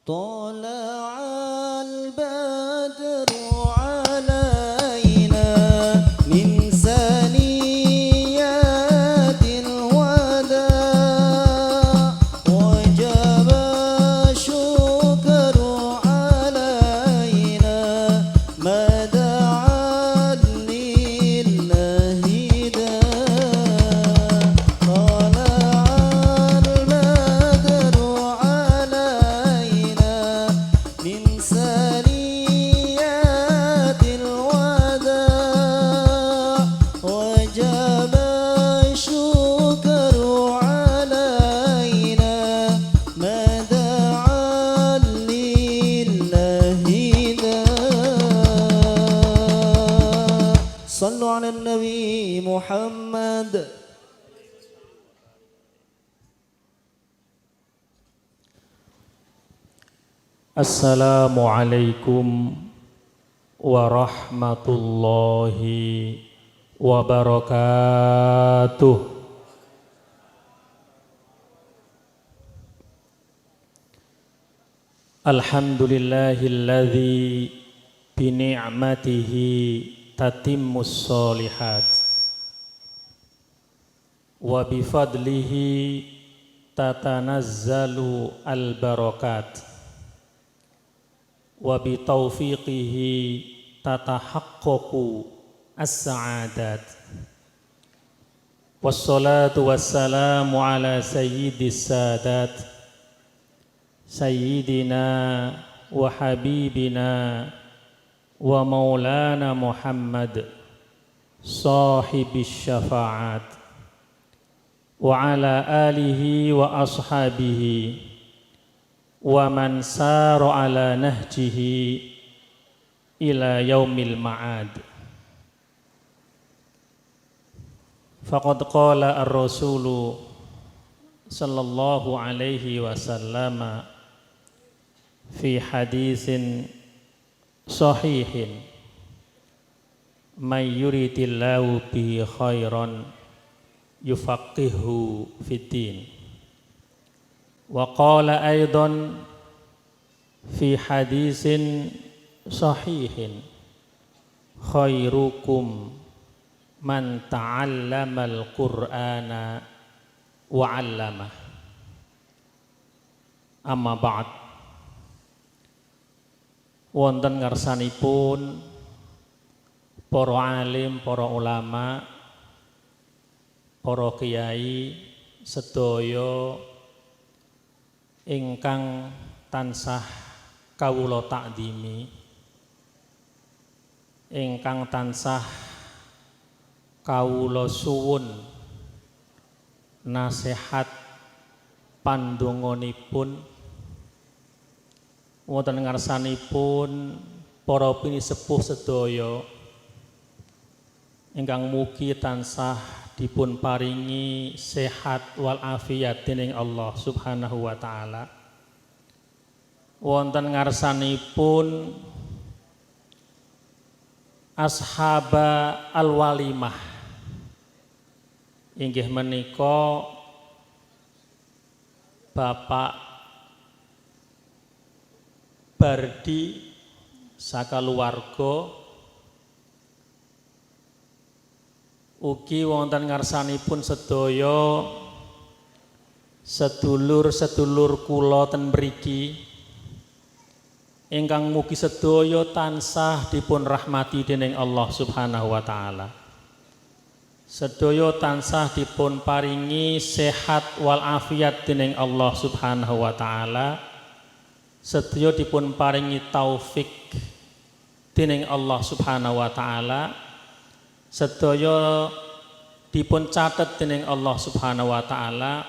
طلع البدر علينا من ثنيات الوداع وجب الشكر علينا ما دعا لله داع طلع البدر علينا من ثنيات الوداع وجب الشكر علينا ما دعا لله داع صلوا على النبي محمد. Assalamualaikum warahmatullahi wabarakatuh. Alhamdulillahilladzi bini'matihi tatimmus sholihat wa bifadlihi tatanazzalu al-barakat wa bi taufiqihi tatahaqqaqu as-sa'adat wassalatu wassalamu ala sayyidis sadat sayyidina wa habibina wa maulana Muhammad sahibis syafa'at wa ala alihi wa ashabihi wa man sara ala nahjihi ila yaumil ma'ad. Faqad qala ar-rasulu sallallahu alaihi wasallam fi haditsin sahihin may yuridillahu bihi khairan yufaqihu fid din. Wa qala aidan fi hadisin sahihin khairukum man ta'allamal qur'ana wa 'allamah. Amma ba'd. Wonten ngarsanipun para alim, para ulama, para kiai sedaya ingkang tansah kawula takdimi, ingkang tansah kawula suwun nasihat pandonganipun wonten ngarsanipun para pinisepuh sedaya ingkang mugi tansah dipun paringi sehat wal afiat dening Allah Subhanahu wa taala. Wonten ngarsanipun ashaba al-walimah inggih menika Bapak Bardi sakaluwarga ugi wonten ngarsanipun sedaya sedulur-sedulur kula ten mriki ingkang mugi sedaya tansah dipun rahmati dening Allah Subhanahu wa taala. Sedaya tansah dipun paringi sehat wal afiat dening Allah Subhanahu wa taala. Sedaya dipun paringi taufik dening Allah Subhanahu wa taala. Sedaya dipun catet dening Allah Subhanahu wa taala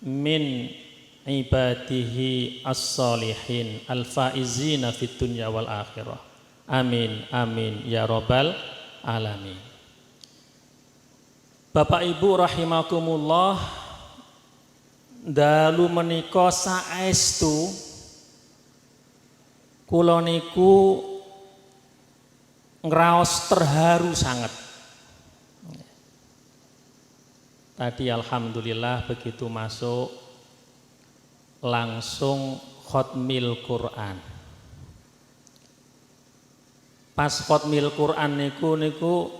min ibadihi as-solihin al-faizina fid dunya wal akhirah. Amin amin ya rabbal alamin. Bapak Ibu rahimakumullah, dalu menika saestu kula niku ngraos terharu sangat. Tadi alhamdulillah begitu masuk langsung khatmil Quran. Pas khatmil Quran niku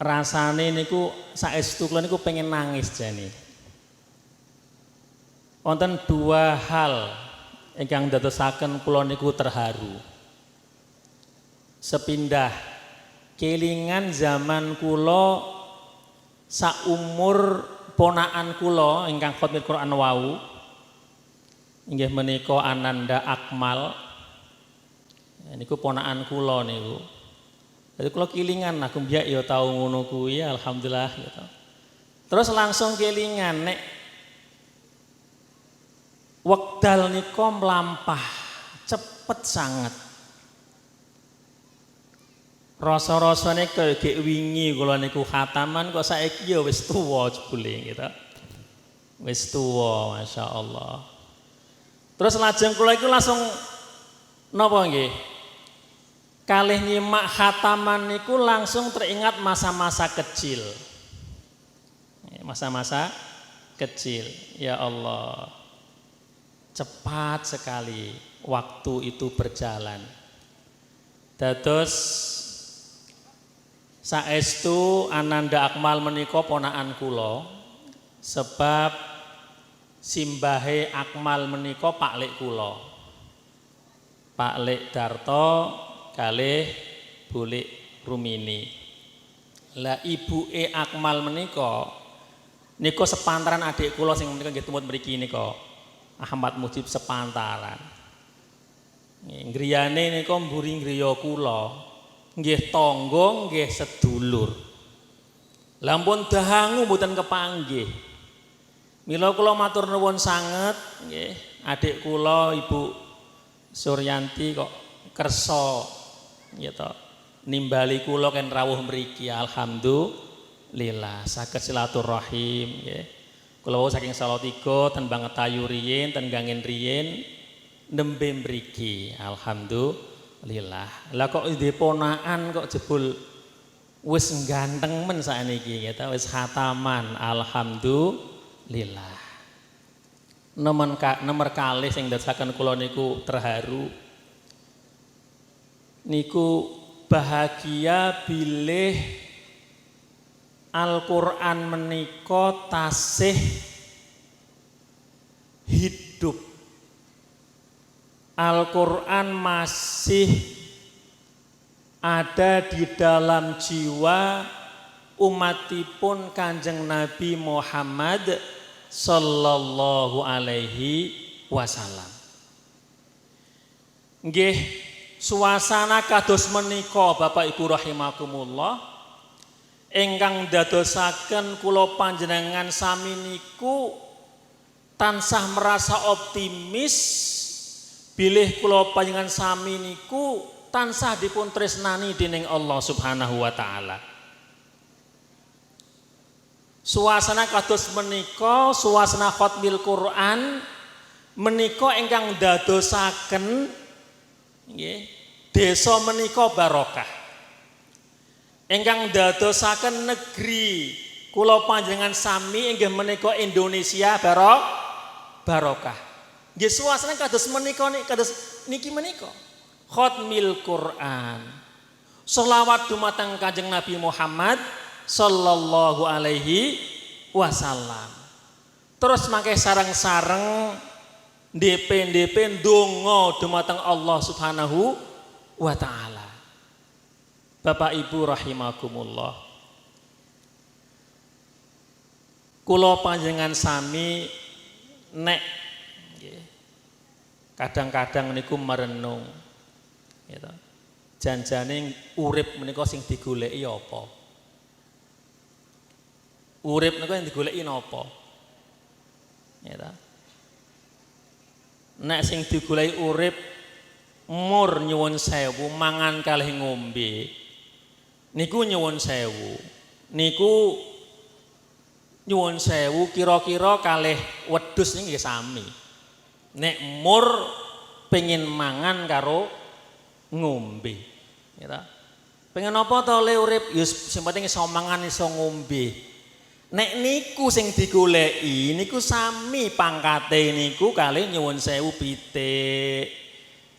rasane niku saestu kula niku pengen nangis jane. Wonten dua hal ingkang dadosaken kula niku terharu. Sepindah kelingan zaman kula saumur ponaan kula ingkang khatmil Quran wau inggih menika Ananda Akmal. Niku ponaan kula niku. Jadi kula kelingan aku mbiyak ya tau ngono kuwi alhamdulillah gitu. Terus langsung kelingan nek wekdal nika mlampah cepet sangat. Rasa-rasane kaya gek wingi kula niku khataman kok saiki ya wis tuwa jebule gitu. Wis tuwa masyaallah. Terus lajeng kula iku langsung napa nggih? Kalih nyimak khataman niku langsung teringat masa-masa kecil. Masa-masa kecil. Ya Allah. Cepat sekali waktu itu berjalan. Dados saestu Ananda Akmal menika ponakan kula sebab simbahe Akmal menika Pak Lek kula. Pak Lek Darto kalih Bulik Rumini. Lah ibuke Akmal menika sepantaran adik kula sing menika nggih tumut mriki nika. Ahmad Mujib sepantaran. Ngriyane nika mburi ngriya kula. Nggih tangga nggih sedulur. Lampun dahangu mboten kepanggih. Mila kula matur nuwun sanget nggih adik kula Ibu Suryanti kok kersa ya to nimbali kula ken rawuh mriki alhamdulillah saged silaturahim nggih. Kula wau saking Salatiga ten Bangetayu riyin ten Gangen riyin nembe mriki alhamdulillah. Lah kok ndhe ponakan kok jebul wis ganteng men sakniki ya ta wis khataman alhamdulillah. Nomor kalih sing ndadosaken kula niku terharu niku bahagia bilih Al-Qur'an menika tasih hidup. Al-Qur'an masih ada di dalam jiwa umatipun Kanjeng Nabi Muhammad sallallahu alaihi wasallam. Nggih, suasana kados menika Bapak Ibu rahimakumullah ingkang dadosaken kula panjenengan sami niku tansah merasa optimis bilih kula panjenengan sami niku tansah dipun tresnani dening Allah Subhanahu wa taala. Suasana kados menika suasana khatmil Quran menika ingkang dadosaken nggih desa menika barokah. Ingkang dadosaken negeri kula panjenengan sami inggih menika Indonesia barokah. Nggih suasana kados menika kados niki menika. Khatmil Quran. Sholawat dumateng Kanjeng Nabi Muhammad sallallahu alaihi wasallam. Terus mangke sareng-sareng ndep ndonga dumateng Allah Subhanahu wa taala. Bapak Ibu rahimakumullah. Kula panjenengan sami nek kadang-kadang niku merenung gitu. Janjane urip menika sing digoleki apa? Urip niku sing digoleki napa? Gitu. Nek sing digoleki urip mur nyuwun sewu mangan kalih ngombe. Niku nyuwun sewu. Niku nyuwun sewu kira-kira kalih wedhus niki sami. Nek mur pengen mangan karo ngombe. Gitu. Pengen apa to le urip? Ya sing penting iso mangan iso ngombe. Nek niku sing digoleki niku sami pangkate niku kalih nyuwun sewu pitik.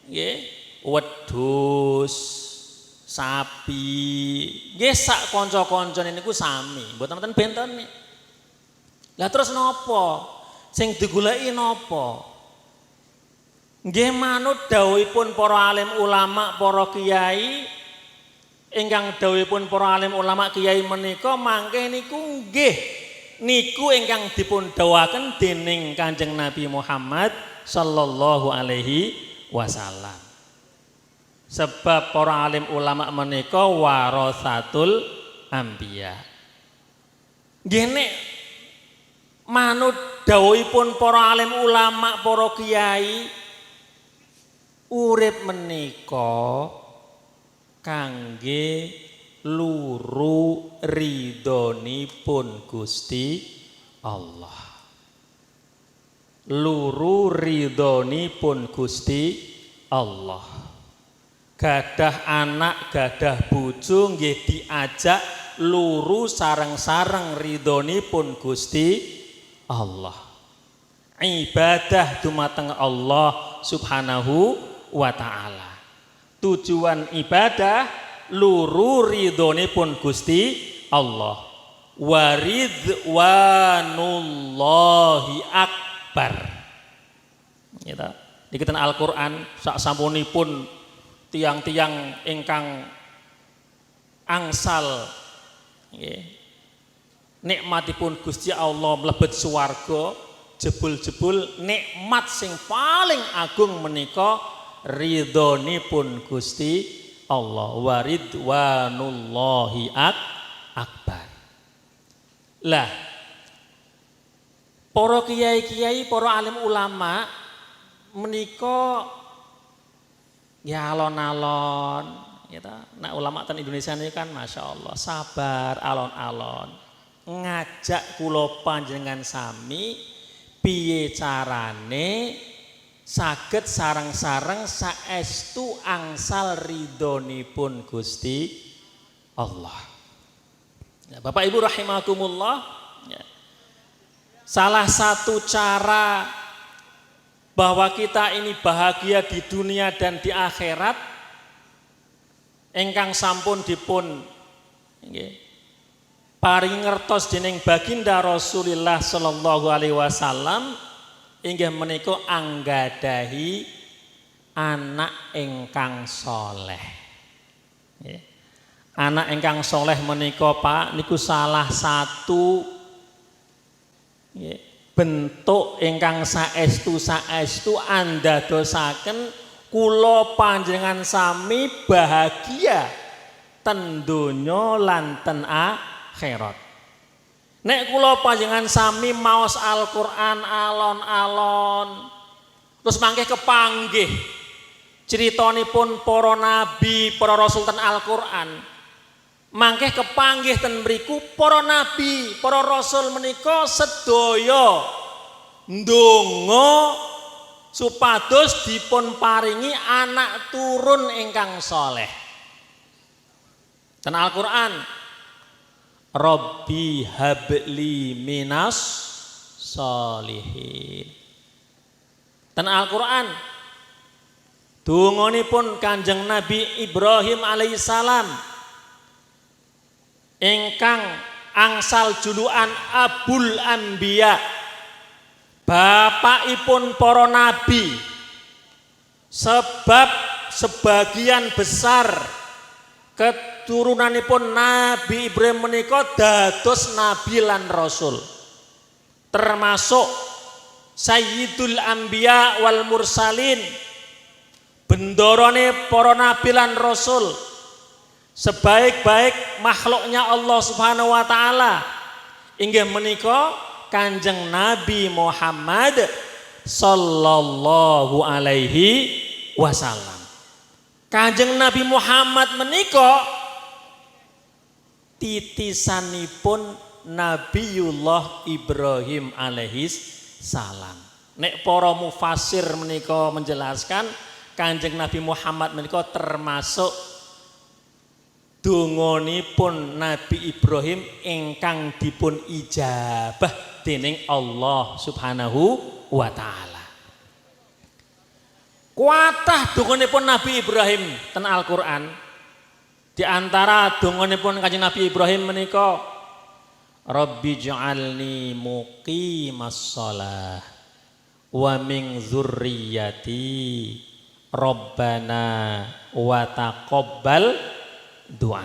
Nggih, wedhus, sapi, nggih sak kanca-kancane niku sami, mboten wonten bentene. Lah terus napa? Sing digoleki napa? Nggih manut dawuhipun para alim ulama, para kiai ingkang dawuhipun para alim ulama kiai menika mangke niku nggih niku ingkang dipun dawuhaken dening Kanjeng Nabi Muhammad sallallahu alaihi wasallam. Sebab para alim ulama menika warasatul anbiya. Nggih nek manut dawuhipun para alim ulama, para kiai, urip menika kangge luru ridhonipun Gusti Allah. Luru ridhonipun Gusti Allah. Gadah anak, gadah bojo nggih diajak luru sareng-sareng ridhonipun Gusti Allah. Ibadah dumateng Allah Subhanahu wa ta'ala. Tujuan ibadah luru ridhonipun Gusti Allah. Waridwanullahi akbar. Gitu. Dikiten Al-Qur'an sak sampunipun tiang-tiang ingkang angsal nggih nikmatipun Gusti Allah mlebet swarga, jebul-jebul nikmat sing paling agung menika ridhonipun Gusti Allah. Waridwanullahi akbar. Lah para kiai-kiai, para alim ulama menika ya alon-alon gitu. Nah ulama ten Indonesia ini kan masya Allah sabar alon-alon ngajak kula panjenengan sami piye carane saged sareng-sareng saestu angsal ridhonipun Gusti Allah. Ya, Bapak Ibu rahimakumullah, ya. Salah satu cara bahwa kita ini bahagia di dunia dan di akhirat ingkang sampun dipun paring ngertos dening baginda Rasulullah sallallahu alaihi wasallam inggih menika anggadahi anak ingkang soleh. Anak ingkang soleh menika Pak niku salah satu bentuk ingkang saestu andadosaken kula panjenengan sami bahagia ten donya lan ten akhirat. Nek kula panjenengan sami maos Al-Qur'an alon-alon terus mangke kepanggih critanipun para nabi, para rasul ten Al-Qur'an. Mangke kepanggih ten mriku para nabi, para rasul menika sedaya ndonga supados dipun paringi anak turun ingkang saleh. Ten Al-Qur'an Rabbi habli minas sholihin. Ten Al-Qur'an donganipun Kanjeng Nabi Ibrahim alaihissalam ingkang angsal julukan Abul Anbiya, bapakipun para nabi, sebab sebagian besar keturunanipun Nabi Ibrahim menika dados nabi lan rasul, termasuk Sayyidul Anbiya wal Mursalin, bendorone para nabi lan rasul, sebaik-baik makhluknya Allah Subhanahu wa taala inggih menika Kanjeng Nabi Muhammad sallallahu alaihi wasallam. Kanjeng Nabi Muhammad menika titisanipun Nabiullah Ibrahim alaihis salam. Nek para mufassir menika menjelaskan Kanjeng Nabi Muhammad menika termasuk dongonipun Nabi Ibrahim ingkang dipun ijabah dening Allah Subhanahu wa taala. Kuatah dongonipun Nabi Ibrahim ten Al-Qur'an. Di antara dongonipun Kanjeng Nabi Ibrahim menika Rabbi ja'alni muqimas shalah wa min dzurriyyati Rabbana wa taqabbal doa.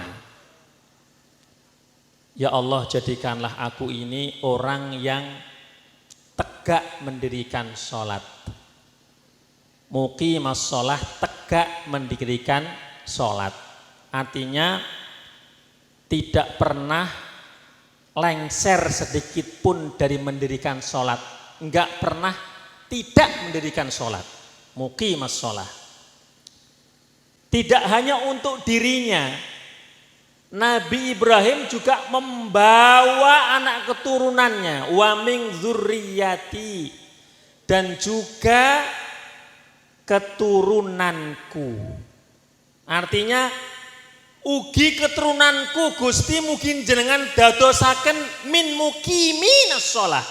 Ya Allah, jadikanlah aku ini orang yang tegak mendirikan sholat. Muqimas sholah, tegak mendirikan sholat. Artinya tidak pernah lengser sedikit pun dari mendirikan sholat. Enggak pernah tidak mendirikan sholat. Muqimas sholah. Tidak hanya untuk dirinya, Nabi Ibrahim juga membawa anak keturunannya, wa min dzurriyyati, dan juga keturunanku. Artinya ugi keturunanku Gusti mungkin jenengan dadosaken min muqiminas shalah,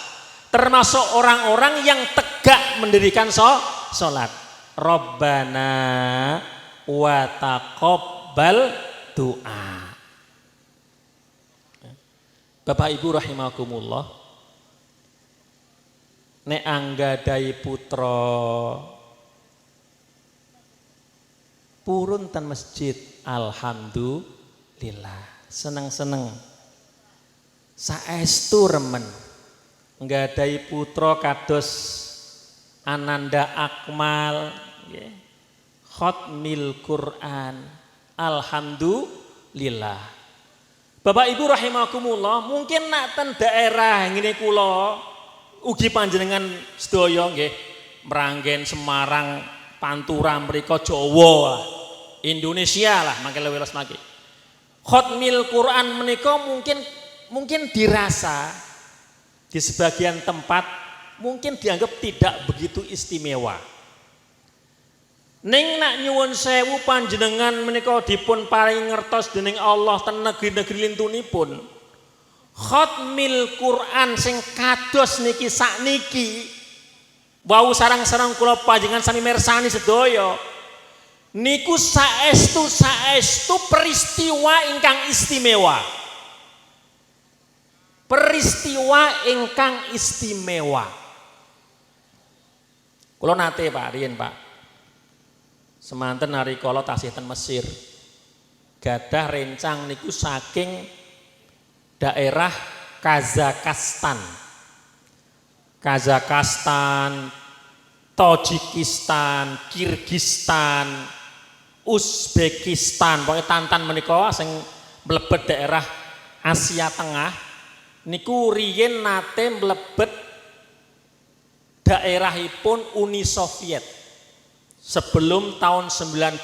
termasuk orang-orang yang tegak mendirikan sholat. Rabbana wa taqabbal doa. Bapak Ibu rahimakumullah, nek anggadai putra purun ten masjid, alhamdulillah, seneng-seneng, saestu remen. Nggadai putra kados Ananda Akmal, khatmil Quran, alhamdulillah. Bapak Ibu rahimakumullah, mungkin nak ten daerah ngene kula ugi panjenengan sedaya nggih, Meranggen, Semarang, Pantura mriko Jawa, Indonesia lah mangke welas mangke. Khatmil Quran menika mungkin dirasa di sebagian tempat mungkin dianggap tidak begitu istimewa. Ning nak nyuwun sewu panjenengan menika dipun paring ngertos dening Allah ten negeri-negeri lintunipun. Khatmil Quran sing kados niki sakniki wau sarang-sarang kula panjenengan sami mirsani sedaya. Niku saestu peristiwa ingkang istimewa. Peristiwa ingkang istimewa. Kula nate Pak riyen Pak, semanten narikala tasih ten Mesir, gadah rencang niku saking daerah Kazakhstan, Tajikistan, Kirgistan, Uzbekistan, pokoknya tantan menika sing mlebet daerah Asia Tengah niku riyen nate mlebet daerahipun Uni Soviet. Sebelum tahun 90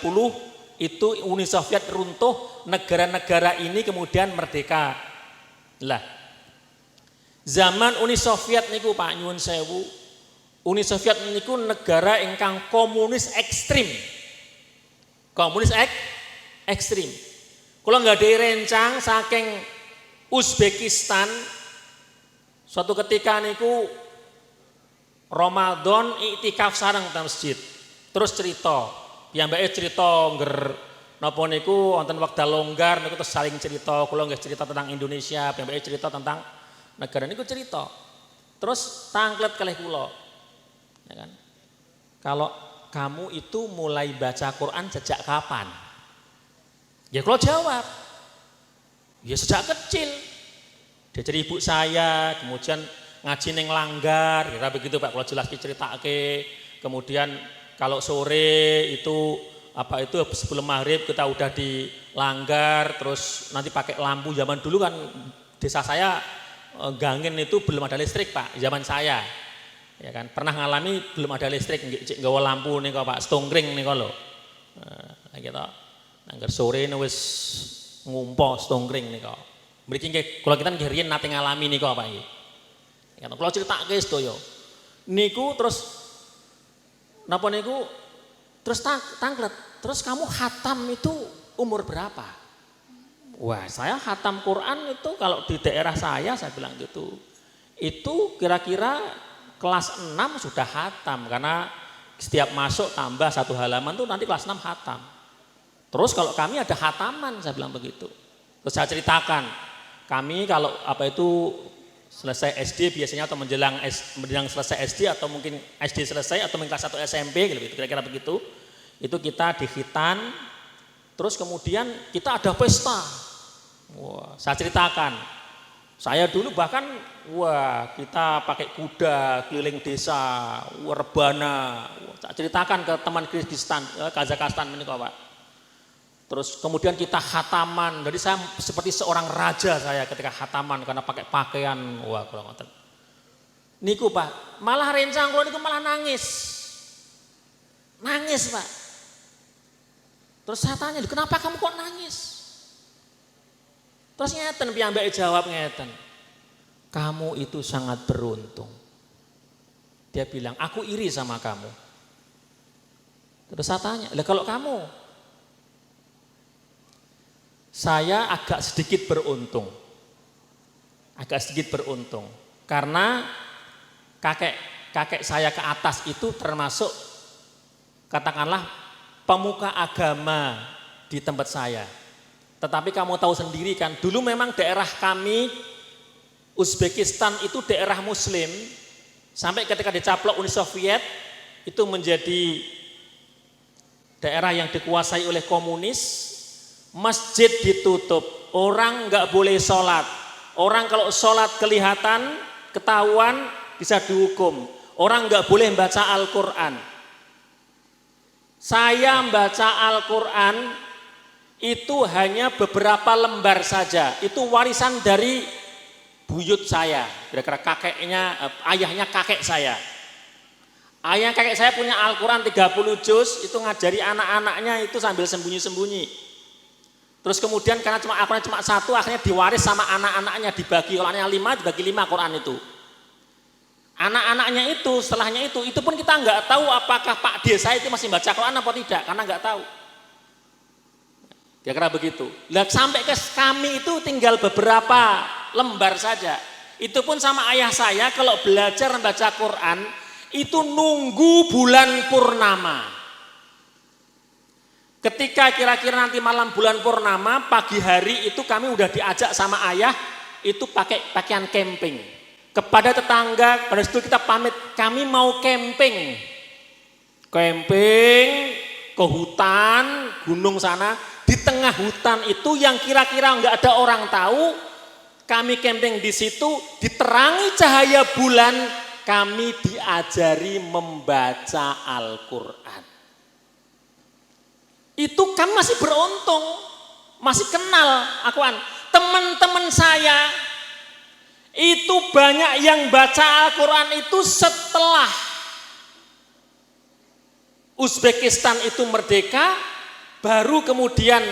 itu Uni Soviet runtuh, negara-negara ini kemudian merdeka. Lah, zaman Uni Soviet niku Pak nyuwun sewu, Uni Soviet niku negara ingkang komunis ekstrim. Komunis ekstrim. Kula nggadahi rencang saking Uzbekistan, suatu ketika niku Ramadan iktikaf sareng teng masjid. Terus cerita, piyambake cerita ngger napa niku wonten wekdal longgar niku terus saling cerita, kula nggih cerita tentang Indonesia, piyambake cerita tentang negara niku cerita. Terus tangklet kalih kula. Ya kan? Kalau kamu itu mulai baca Quran sejak kapan? Ya kula jawab, ya sejak kecil. Dia jadi ibu saya, kemudian ngaji ning langgar, kira begitu Pak, kula jelas diceritake. Kemudian kalau sore itu sebelum maghrib kita udah di langgar, terus nanti pakai lampu. Zaman dulu kan desa saya Gangen itu belum ada listrik Pak, zaman saya. Ya kan, pernah ngalami belum ada listrik, nggak nggawa lampu nih Pak, stongkring nih kalau. Nah, gitu. Angger sore wis ngumpo stongkring nih kok. Mriki nggih kula kita nggih riyen nate ngalami nika Pak nggih. Ya kula critakake sedaya. Niku terus napa niku terus tangklet. Terus kamu khatam itu umur berapa? Wah, saya khatam Quran itu kalau di daerah saya bilang gitu. Itu kira-kira kelas 6 sudah khatam karena setiap masuk tambah 1 halaman tuh nanti kelas 6 khatam. Terus kalau kami ada khataman, saya bilang begitu. Terus saya ceritakan, kami kalau selesai SD biasanya atau menjelang selesai SD atau mungkin SD selesai atau mungkin kelas 1 SMP gitu, kira-kira begitu. Itu kita di khitan, terus kemudian kita ada pesta. Wah, saya ceritakan. Saya dulu bahkan kita pakai kuda keliling desa, rebana. Saya ceritakan ke teman Kyrgyzstan, Kazakhstan ini kok, Pak. Terus kemudian kita khataman. Jadi saya seperti seorang raja saya ketika khataman karena pakai pakaian. Wah, kalau ngoten. Niku, Pak, malah rencang kula niku malah nangis. Nangis, Pak. Terus saya tanya, "Kenapa kamu kok nangis?" Terus ngeten piyambake jawab ngeten. "Kamu itu sangat beruntung." Dia bilang, "Aku iri sama kamu." Terus saya tanya, "Lah kalau kamu?" Saya agak sedikit beruntung. Karena kakek saya ke atas itu termasuk katakanlah pemuka agama di tempat saya. Tetapi kamu tahu sendiri kan, dulu memang daerah kami Uzbekistan itu daerah muslim. Sampai ketika dicaplok Uni Soviet itu menjadi daerah yang dikuasai oleh komunis. Masjid ditutup, orang nggak boleh sholat. Orang kalau sholat kelihatan, ketahuan bisa dihukum. Orang nggak boleh baca Al-Quran. Saya membaca Al-Quran itu hanya beberapa lembar saja. Itu warisan dari buyut saya, kira-kira ayahnya kakek saya. Ayah kakek saya punya Al-Quran 30 juz, itu ngajari anak-anaknya itu sambil sembunyi-sembunyi. Terus kemudian karena Al-Quran cuma 1, akhirnya diwaris sama anak-anaknya, dibagi. Kalau anaknya 5, dibagi 5 Quran itu. Anak-anaknya itu, setelahnya itu pun kita nggak tahu apakah Pak Desa itu masih baca Quran apa tidak, karena nggak tahu. Kira-kira begitu. Lihat sampai ke kami itu tinggal beberapa lembar saja. Itu pun sama ayah saya kalau belajar membaca Quran itu nunggu bulan purnama. Ketika kira-kira nanti malam bulan purnama, pagi hari itu kami udah diajak sama ayah itu pakai pakaian camping. Kepada tetangga, pada situ kita pamit, kami mau camping. Camping ke hutan, gunung sana. Di tengah hutan itu yang kira-kira nggak ada orang tahu, kami camping di situ, diterangi cahaya bulan, kami diajari membaca Al-Quran. Itu kami masih beruntung, masih kenal akuan. Teman-teman saya itu banyak yang baca Al-Quran itu setelah Uzbekistan itu merdeka, baru kemudian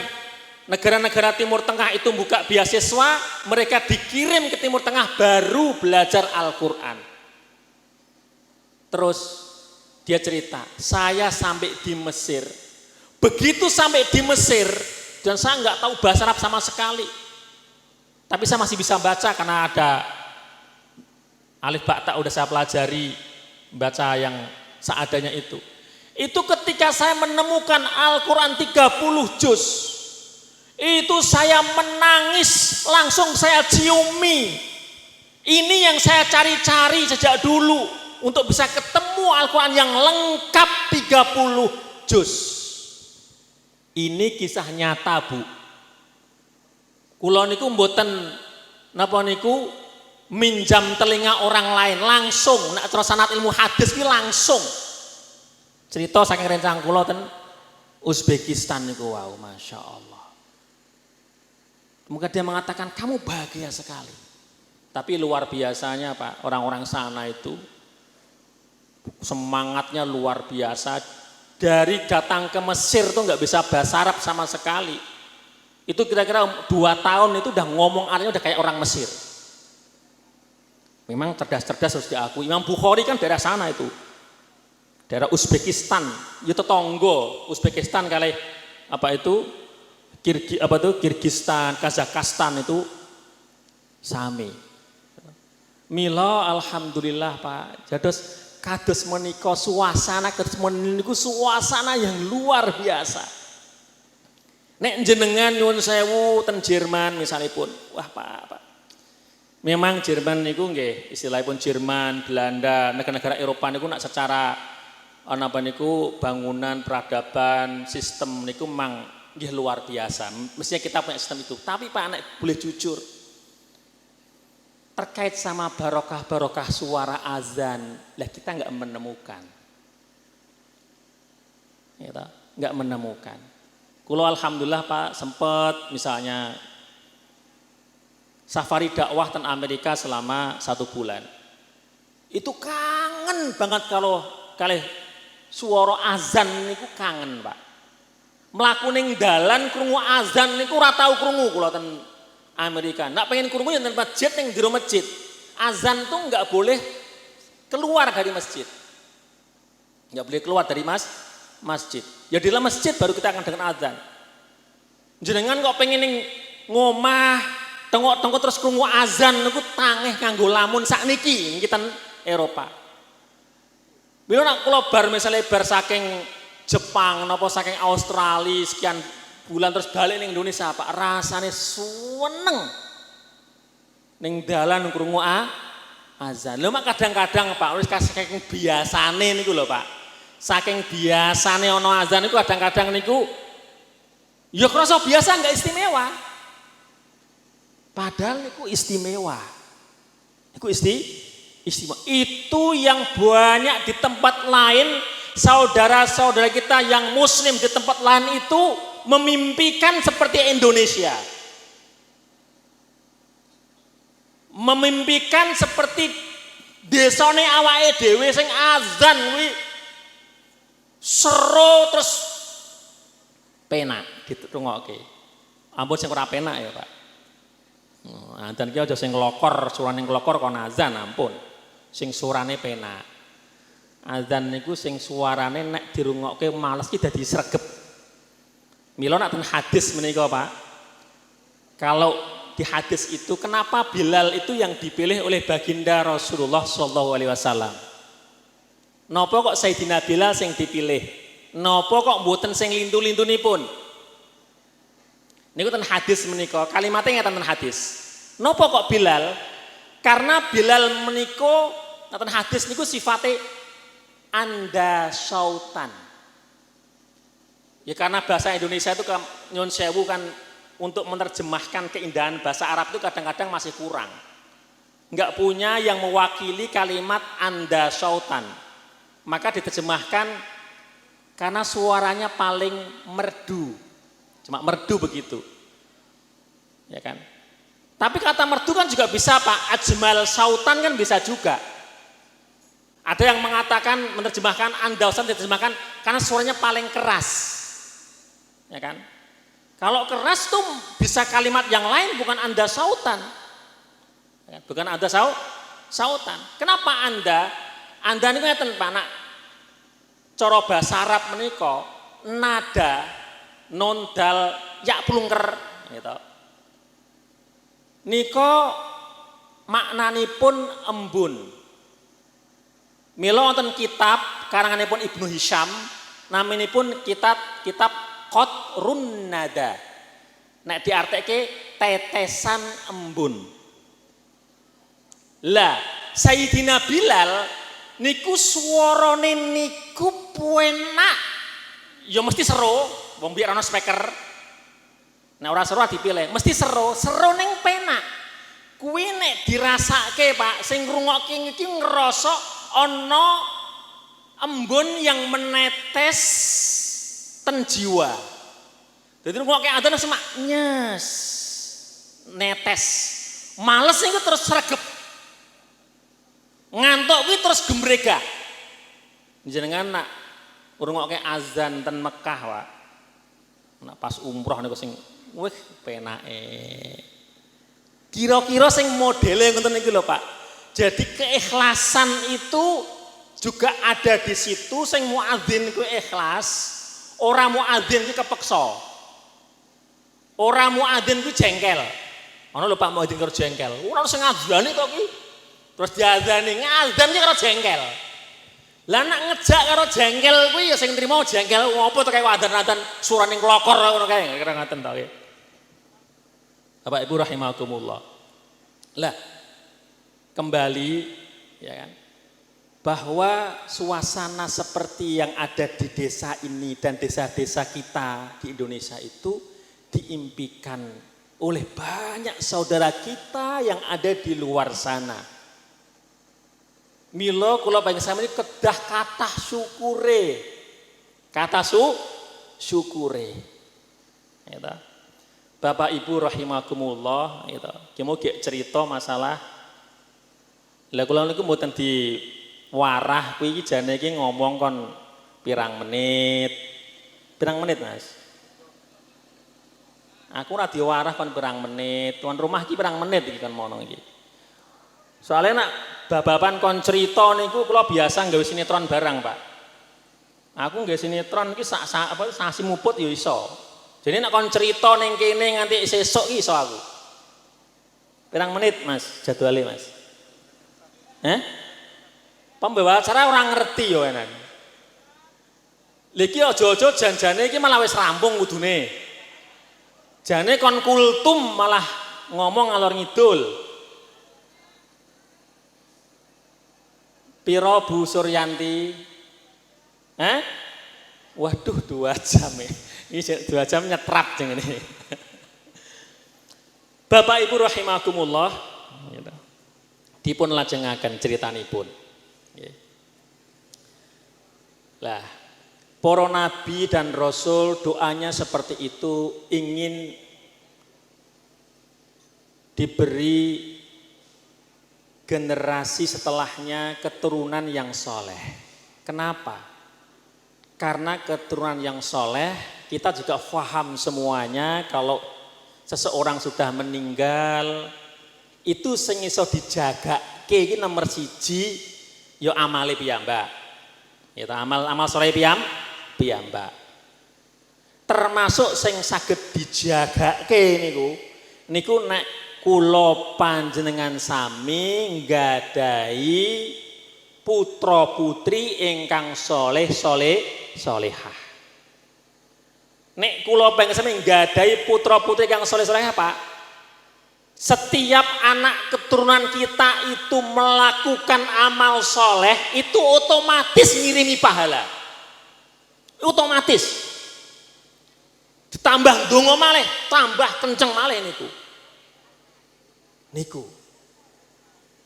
negara-negara Timur Tengah itu buka beasiswa, mereka dikirim ke Timur Tengah baru belajar Al-Quran. Terus dia cerita, saya sampai di Mesir. Begitu sampai di Mesir, dan saya nggak tahu bahasa Arab sama sekali. Tapi saya masih bisa baca karena ada alif ba ta udah saya pelajari, baca yang seadanya itu. Itu ketika saya menemukan Al-Quran 30 juz, itu saya menangis, langsung saya ciumi. Ini yang saya cari-cari sejak dulu, untuk bisa ketemu Al-Quran yang lengkap 30 juz. Ini kisah nyata, Bu. Kula niku mboten napa niku minjam telinga orang lain, langsung nek cara sanad ilmu hadis ki langsung. Cerita saking rencang kula ten Uzbekistan niku wow, Masya Allah. Maka dia mengatakan kamu bahagia sekali. Tapi luar biasanya Pak, orang-orang sana itu semangatnya luar biasa. Dari datang ke Mesir tuh nggak bisa bahasa Arab sama sekali. Itu kira-kira 2 tahun itu udah ngomong artinya udah kayak orang Mesir. Memang cerdas-cerdas harus diakui. Imam Bukhari kan daerah sana itu. Daerah Uzbekistan, itu tetangga Uzbekistan kali apa itu Kirgistan, Kazakhstan itu sami. Mila alhamdulillah Pak. Jados kados menika suasana yang luar biasa. Nek jenengan nyuwun sewu ten Jerman misalipun, wah Pak. Memang Jerman niku nggih istilahipun Jerman, Belanda, negara-negara Eropa niku nak secara bangunan, peradaban, sistem niku memang nggih luar biasa. Mestinya kita punya sistem itu. Tapi Pak nek boleh jujur terkait sama barokah suara azan, lah kita nggak menemukan. Ya, nggak menemukan. Kulo alhamdulillah Pak sempat misalnya safari dakwah ten Amerika selama 1 bulan. Itu kangen banget kalau suara azan niku kangen Pak. Mlaku ning dalan krungu azan niku ora tau krungu kula ten Amerika. Ndak pengen krungu yen ten masjid ning jero masjid. Azan tuh enggak boleh keluar dari masjid. Enggak boleh keluar dari masjid. Ya di dalam masjid baru kita akan dengar azan. Jenengan kok pengen ning ngomah tengok-tengok terus krungu azan niku tangeh kanggo lamun sakniki kita Eropa. Bila nak kula bar misalnya bar saking Jepang napa saking Australia sekian bulan terus balik ning Indonesia Pak rasane seneng ning dalan krungu azan. Lho mak kadang-kadang Pak wis saking biasane niku lho Pak. Saking biasane ana azan niku kadang-kadang niku ya krasa biasa enggak istimewa. Padahal niku istimewa. Niku istimewa. Itu yang banyak di tempat lain saudara-saudara kita yang muslim di tempat lain itu memimpikan seperti Indonesia. Memimpikan seperti desane awake dhewe sing azan kuwi seru terus penak ditungokke. Ampun sing ora penak ya, Pak. Azan ki aja sing nglokor, surane nglokor kon azan ampun. Sing surane penak. Azan niku sing suarane nek dirungokke males ki dadi sregep. Mila nek ten hadis menika Pak. Kalau di hadis itu kenapa Bilal itu yang dipilih oleh baginda Rasulullah sallallahu alaihi wasallam? Napa kok Sayyidina Bilal sing dipilih? Napa kok mboten sing lintu-lintunipun? Niku ten hadis menika, kalimatnya ngeten ten hadis. Napa kok Bilal? Karena Bilal menika ten hadis niku sifate anda syautan. Ya karena bahasa Indonesia itu nyun sewu kan untuk menerjemahkan keindahan bahasa Arab itu kadang-kadang masih kurang. Enggak punya yang mewakili kalimat anda syautan. Maka diterjemahkan karena suaranya paling merdu. Cuma merdu begitu. Ya kan? Tapi kata merdu kan juga bisa Pak, ajmal syautan kan bisa juga. Ada yang mengatakan menerjemahkan andausan diterjemahkan karena suaranya paling keras. Ya kan? Kalau keras tuh bisa kalimat yang lain bukan anda sautan. Ya, bukan anda sautan. Kenapa anda? Anda niku ngeten Pak nak. Cara bahasa Arab menika nada non dal ya plungker gitu. Nika maknanipun embun. Mila wonten kitab karanganipun Ibnu Hisham naminipun kitab Qatrun Nada. Nek diartike tetesan embun. Lah, Sayyidina Bilal niku swarane niku penak. Ya mesti seru, wong biar ana speaker. Nek ora seru dipilih, mesti seru ning penak. Kuwi nek dirasake Pak, sing ngrungokke iki ngrasa ana embun yang menetes ten jiwa. Jadi ngrungokke adzan semak nyes netes. Males niku terus sregep. Ngantuk kuwi terus gembrega. Jenengan nak ngrungokke azan ten Mekah, Pak. Nak pas umroh niku sing wih penake. Kira-kira sing modele ngoten niku lho, Pak. Jadi keikhlasan itu juga ada di situ sing muadzin iku ikhlas, ora muadzin iki kepeksa. Ora muadzin kuwi jengkel. Ana lho Pak muadzin karo jengkel. Ora sing ngadzani to ki. Terus diadzani ngadzan ki karo jengkel. Lah nek ngejak karo jengkel kuwi ya sing trimo jengkel ngopo to kaya adzan-adzan surane klokor ngono kae kira ngaten to ki. Bapak Ibu rahimakumullah. Lah kembali ya kan bahwa suasana seperti yang ada di desa ini dan desa-desa kita di Indonesia itu diimpikan oleh banyak saudara kita yang ada di luar sana. Milo kula panjenengan sami kedah kathah syukure. Kata syukure. Ya, Bapak Ibu rahimakumullah, gitu. Ki mau cerita masalah lah kula niku mboten diwarah kuwi iki jane iki ngomong kon pirang menit. Pirang menit, Mas? Aku ora diwarah kon pirang menit. Tuan rumah iki pirang menit iki kan mono iki. Soalnya nak babapan kon cerita niku kula biasa nggawe sinetron barang, Pak. Aku nggawe sinetron iki sasi muput ya iso. Jadi nak kon cerita ning kene nganti sesuk iki iso aku. Pirang menit, Mas? Jadwale, Mas? Pembawa acara orang ngerti yo enak. Lagi ojo-ojo janjane iki malah wis rampung kudune. Jane kon kultum malah ngomong ngalor ngidul. Piro Bu Suryanti? Waduh 2 jam ya. Ini 2 jam nyetrap jeng ini. Bapak Ibu rahimakumullah. Dipun lajengaken critanipun. Lah, para nabi dan rasul doanya seperti itu ingin diberi generasi setelahnya keturunan yang soleh. Kenapa? Karena keturunan yang soleh kita juga paham semuanya kalau seseorang sudah meninggal itu sing iso dijagake iki nomor 1 ya amale piyambak. Ya amal soleh piyambak. Termasuk sing saged dijagake niku nek kula panjenengan sami nggadahi putra putri ingkang solehah. Nek kula panjenengan sami nggadahi putra putri ingkang solehah, Pak. Setiap anak keturunan kita itu melakukan amal soleh itu otomatis ngirimi pahala. Otomatis. Ditambah ndonga malih, tambah kenceng malih niku.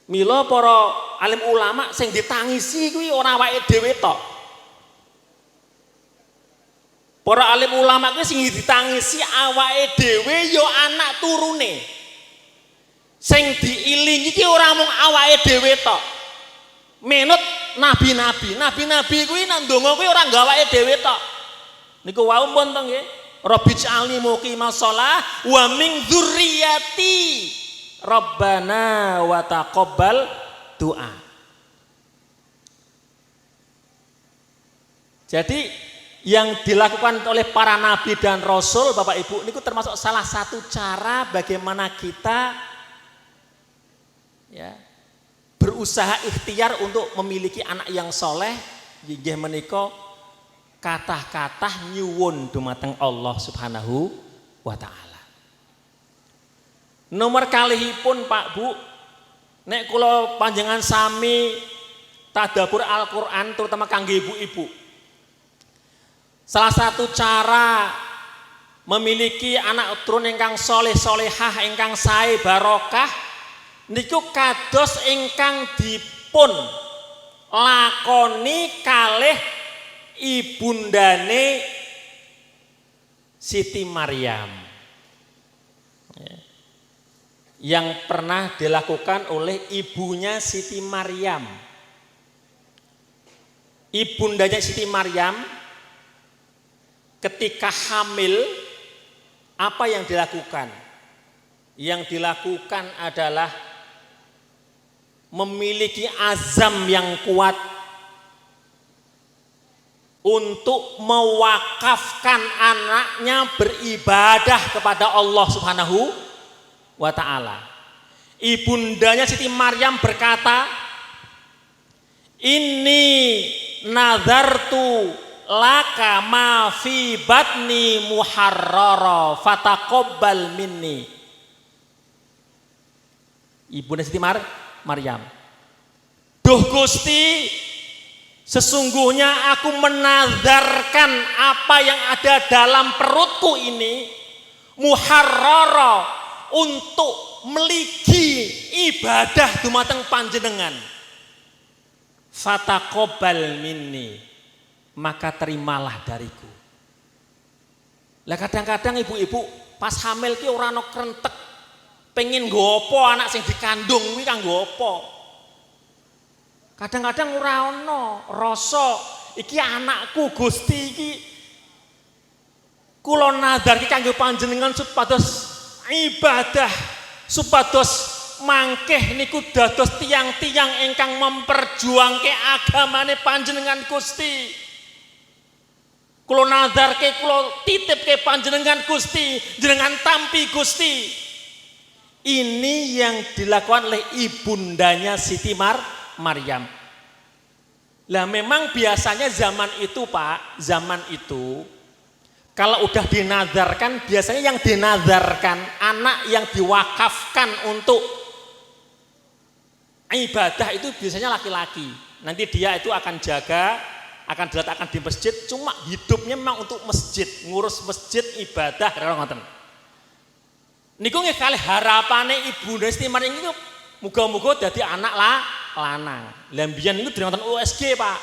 Mila para alim ulama sing ditangisi kuwi ora awake dhewe tok. Para alim ulama kuwi sing ditangisi awake dhewe ya anak turune. Sing diilingi ki ora mung awake dhewe tok. Menut nabi-nabi kuwi nang ndonga kuwi ora gawake dhewe tok. Niku wau pun to nggih. Rabbij'alni muqimas shalah wa min dzurriyyati. Rabbana wa taqabbal du'a. Jadi yang dilakukan oleh para nabi dan rasul Bapak Ibu niku termasuk salah satu cara bagaimana kita ya, berusaha ikhtiar untuk memiliki anak yang soleh inggih menika kathah-kathah nyuwun dumateng Allah Subhanahu wa taala. Nomor kalihipun Pak Bu, nek kula panjenengan sami tadabbur Al-Qur'an terutama kangge ibu-ibu. Salah satu cara memiliki anak turun ingkang soleh-solehah ingkang sae barokah niku kados ingkang dipun lakoni kalih ibundane Siti Maryam yang pernah dilakukan oleh ibunya Siti Maryam. Ibundanya Siti Maryam ketika hamil apa yang dilakukan? Yang dilakukan adalah memiliki azam yang kuat untuk mewakafkan anaknya beribadah kepada Allah Subhanahu wa ta'ala. Ibundanya Siti Maryam berkata, "Inni nazartu laka ma fi batni muharrara fataqabbal minni." Ibunda Siti Maryam, "Duh Gusti, sesungguhnya aku menazarkan apa yang ada dalam perutku ini muharrara untuk meligi ibadah dumateng panjenengan. Fataqabbal minni, maka terimalah dariku." Lah kadang-kadang ibu-ibu pas hamil ki ora ana krentek, pengen nggopo anak sing dikandung kuwi kanggo apa? Kadang-kadang ora ana rasa iki anakku Gusti iki kula nazarke kanggo panjenengan supados ibadah, supados mangkeh niku dados tiang-tiang ingkang memperjuangke agamane panjenengan Gusti. Kula nazarke, kula titipke panjenengan Gusti, jenengan tampi Gusti. Ini yang dilakukan oleh ibundanya Siti Maryam. Lah memang biasanya zaman itu Pak, zaman itu kalau udah dinazarkan, biasanya yang dinazarkan anak yang diwakafkan untuk ibadah itu biasanya laki-laki. Nanti dia itu akan jaga, akan diletakkan di masjid, cuma hidupnya memang untuk masjid, ngurus masjid, ibadah, kira-kira ngoten. Niku nggih kalih harapane Ibunda Siti Maryam itu muga-muga dadi anak lanang. Lah mbiyen niku nonton USG, Pak.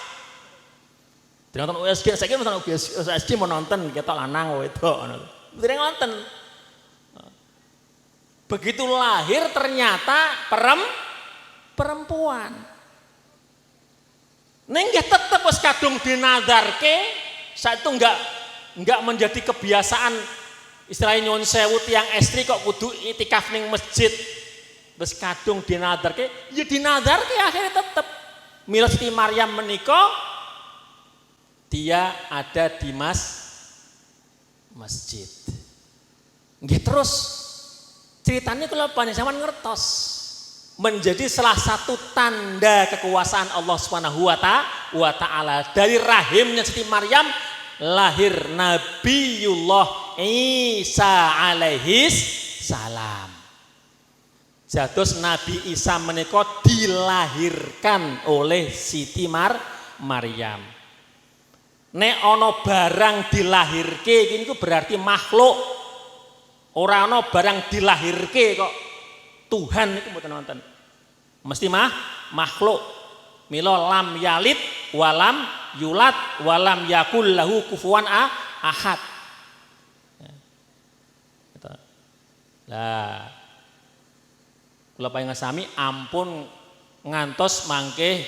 Nonton USG, saiki nonton USG mau nonton ketok lanang wedok ngono. Dereng nonton. Begitu lahir ternyata perempuan. Ning nggih tetep wis kadung dinazarke, saat itu enggak menjadi kebiasaan istilahnya nyuwun sewu tiyang estri kok kudu itikaf ning masjid. Terus kadung dinazarke, ya dinazarke akhirnya tetep. Mila Siti Maryam menika dia ada di masjid. Nggih terus ceritanya kalau panjenengan ngertos menjadi salah satu tanda kekuasaan Allah Subhanahu wa ta'ala. Dari rahimnya Siti Maryam lahir Nabiullah Isa alaihis salam. Jatuh Nabi Isa menika dilahirkan oleh Siti Maryam. Nek ana barang dilahirke niku berarti makhluk. Ora ana barang dilahirke kok Tuhan niku mboten wonten. Mesti makhluk. Mila lam yalid walam yulat walam yakul lahu kufuwan ahad. Lah kula panjenengan sami ampun ngantos mangke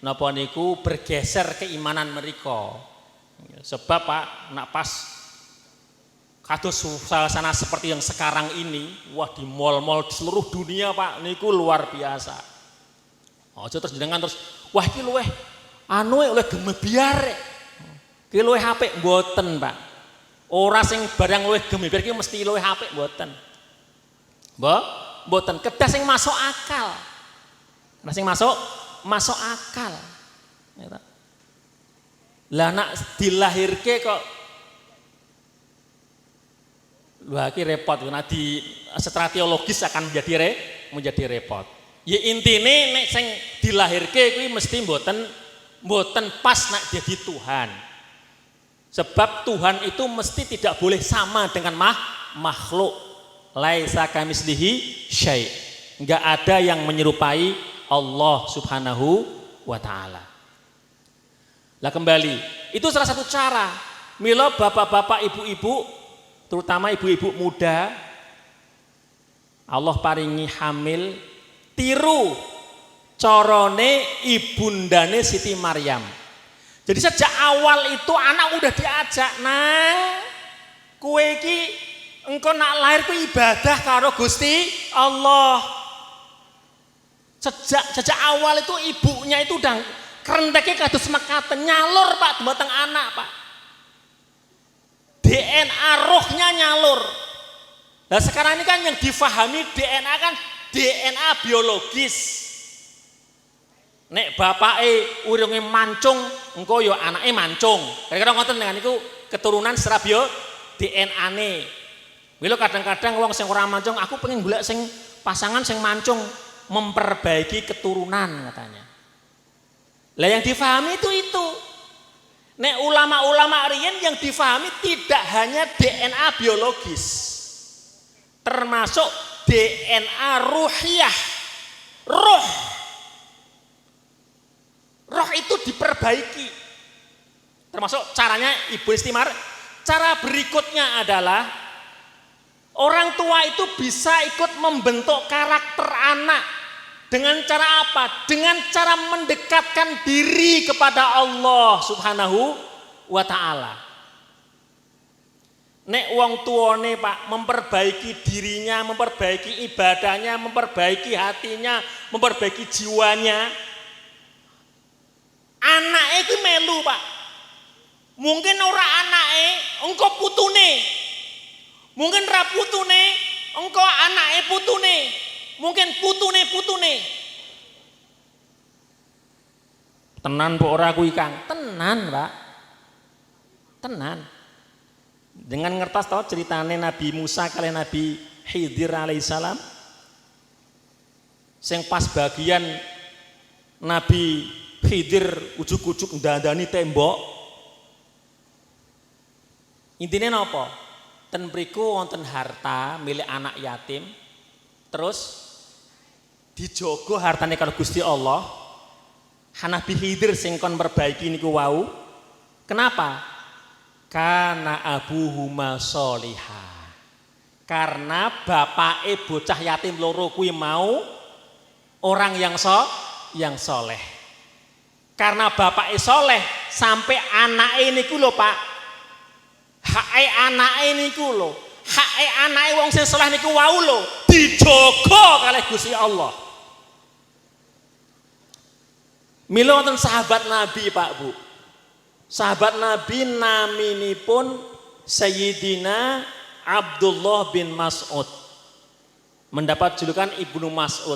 napa niku bergeser keimanan mereka. Sebab Pak nak pas kados suasana seperti yang sekarang ini, wah di mal-mal di seluruh dunia Pak niku luar biasa. Aja terus jenengan terus wah iki luweh anu oleh gemebiar. Iki luweh apik mboten Pak. Ora sing barang luweh gemebiar iki mesti luweh apik mboten. Mboten kedah sing masuk akal. Nah sing masuk akal. Lah nak dilahirke kok wah iki repot nah di secara teologis akan menjadi repot. Ya intine nek sing dilahirke kuwi mesti mboten pas nak jadi Tuhan. Sebab Tuhan itu mesti tidak boleh sama dengan makhluk. Laisa kamislihi syai'. Enggak ada yang menyerupai Allah Subhanahu wa ta'ala. Lah kembali, itu salah satu cara mila bapak-bapak, ibu-ibu, terutama ibu-ibu muda Allah paringi hamil, tiru corone ibundane Siti Maryam. Jadi sejak awal itu anak udah diajak, "Nang, kowe iki engko nak lahir ku ibadah karo Gusti Allah." Sejak awal itu ibunya itu udah Kerenteke kados mekaten nyalur Pak dumateng anak Pak. DNA rohnya nyalur. Nah sekarang ini kan yang difahami DNA kan DNA biologis. Nek bapake urunge mancung, engko ya anake mancung. Kira-kira ngoten dengan niku keturunan secara DNA-ne. Mila kadang-kadang wong sing ora mancung, aku pengen golek sing pasangan sing mancung, memperbaiki keturunan katanya. Lah yang difahami itu. Nek ulama-ulama riyen yang difahami tidak hanya DNA biologis. Termasuk DNA ruhiyah. Roh itu diperbaiki. Termasuk caranya Ibu Istimar. Cara berikutnya adalah orang tua itu bisa ikut membentuk karakter anak. Dengan cara apa? Dengan cara mendekatkan diri kepada Allah Subhanahu wa ta'ala. Nek wong tuane Pak memperbaiki dirinya, memperbaiki ibadahnya, memperbaiki hatinya, memperbaiki jiwanya. Anake iki melu Pak. Mungkin ora anake, engko putune. Mungkin ra putune, engko anake putune. Mungkin putune. Tenan mbok ora kuwi Kang? Tenan, Pak. Tenan. Dengan ngertos tau ceritane Nabi Musa kali Nabi Khidir alaihissalam. Sing pas bagian Nabi Khidir ujuk-ujuk ndandani tembok. Intine napa? Ten mriku wonten harta milik anak yatim. Terus dijogo hartane karo Gusti Allah. Nabi Khidir sing kon perbaiki niku wau. Kenapa? Karena abuhuma sholihah. Karena bapake bocah yatim loro kuwi mau orang yang soleh. Karena bapake soleh sampai anake niku lho Pak. Hake anake niku lho. Hake anake wong sing saleh niku wau lho dijogo kalih Gusti Allah. Mila wonten sahabat Nabi Pak Bu. Sahabat Nabi naminipun Sayyidina Abdullah bin Mas'ud. Mendapat julukan Ibnu Mas'ud.